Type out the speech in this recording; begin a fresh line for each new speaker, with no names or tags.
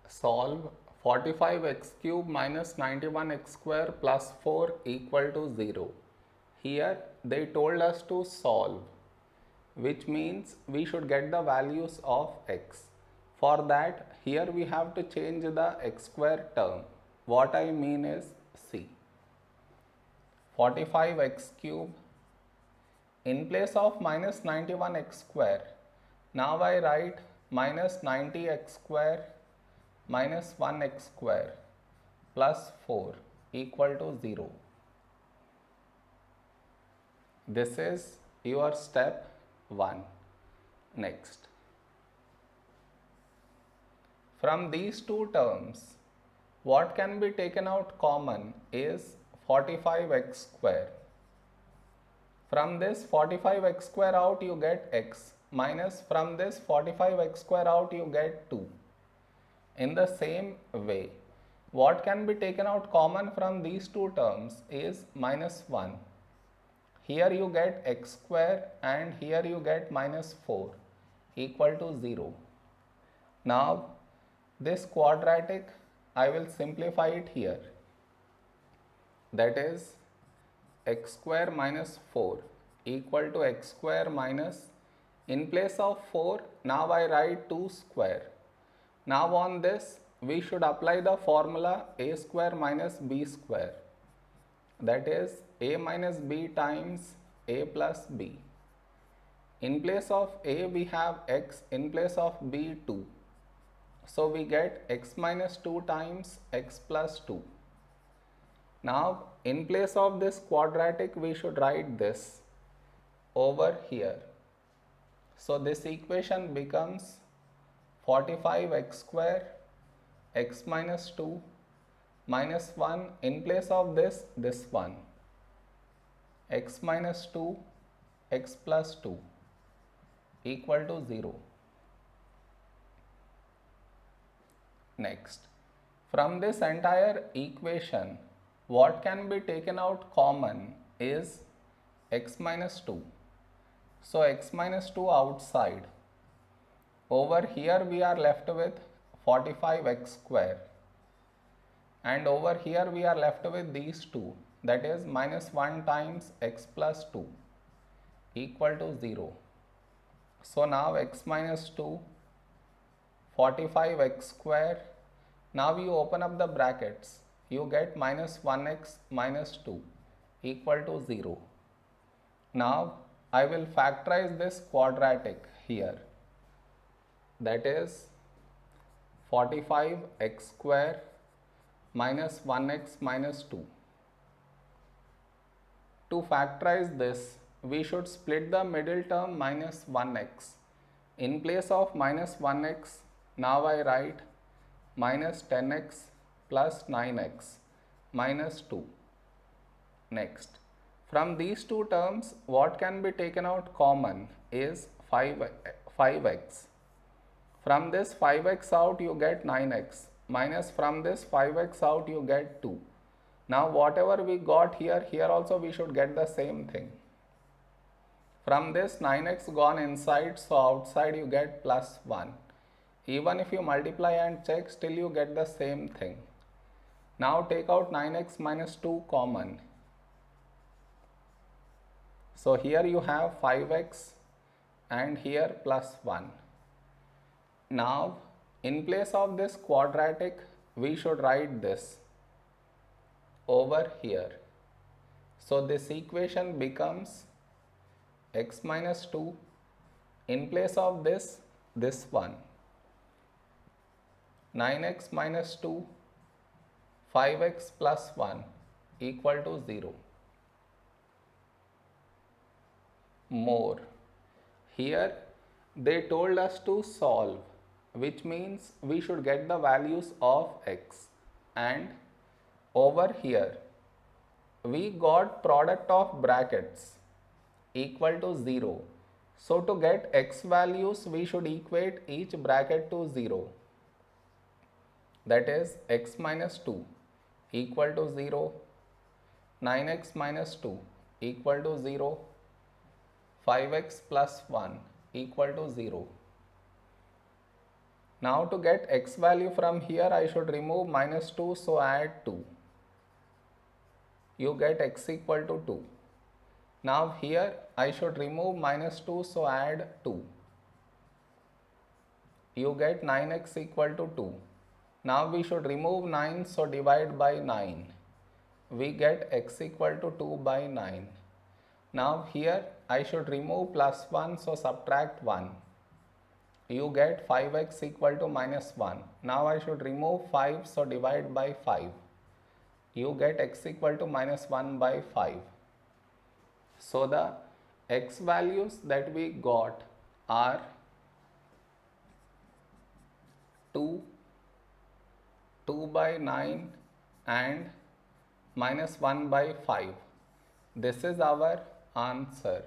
Solve 45x cube minus 91x square plus 4 equal to 0. Here they told us to solve, which means we should get the values of x. For that, here we have to change the x square term. What I mean is, see, 45x cube in place of minus 91x square. Now I write minus 90x square minus 1x square plus 4 equal to 0. This is your step 1. Next, from these two terms, what can be taken out common is 45x square. From this 45x square out you get x, minus from this 45x square out you get 2. In the same way, what can be taken out common from these two terms is minus 1. Here you get x square and here you get minus 4 equal to 0. Now this quadratic I will simplify it here. That is x square minus 4 equal to x square minus, in place of 4 now I write 2 square. Now on this we should apply the formula a square minus b square, that is a minus b times a plus b. In place of a we have x, in place of b 2. So we get x minus 2 times x plus 2. Now in place of this quadratic we should write this over here. So this equation becomes 45x square x minus 2 minus 1, in place of this 1, x minus 2 x plus 2 equal to 0. Next, from this entire equation, what can be taken out common is x minus 2. So x minus 2 outside. Over here we are left with 45x square, and over here we are left with these two, that is minus 1 times x plus 2 equal to 0. So now x minus 2, 45x square, now you open up the brackets, you get minus 1x minus 2 equal to 0. Now I will factorize this quadratic here, that is 45x square minus 1x minus 2. To factorize this, we should split the middle term minus 1x. In place of minus 1x, now I write minus 10x plus 9x minus 2. Next, from these two terms, what can be taken out common is 5x. From this 5x out you get 9x, minus from this 5x out you get 2. Now whatever we got here, here also we should get the same thing. From this 9x gone inside, so outside you get plus 1. Even if you multiply and check, still you get the same thing. Now take out 9x minus 2 common. So here you have 5x and here plus 1. Now in place of this quadratic we should write this over here. So this equation becomes x minus 2, in place of this 1, 9x minus 2, 5x plus 1 equal to 0. More, here they told us to solve, which means we should get the values of x, and over here we got product of brackets equal to 0. So to get x values we should equate each bracket to 0, that is x minus 2 equal to 0, 9x minus 2 equal to 0, 5x plus 1 equal to 0. Now to get x value from here, I should remove minus 2, so add 2. You get x equal to 2. Now here I should remove minus 2, so add 2. You get 9x equal to 2. Now we should remove 9, so divide by 9. We get x equal to 2 by 9. Now here I should remove plus 1, so subtract 1. You get 5x equal to minus 1. Now I should remove 5, so divide by 5. You get x equal to minus 1 by 5. So the x values that we got are 2, 2 by 9 and minus 1 by 5. This is our answer.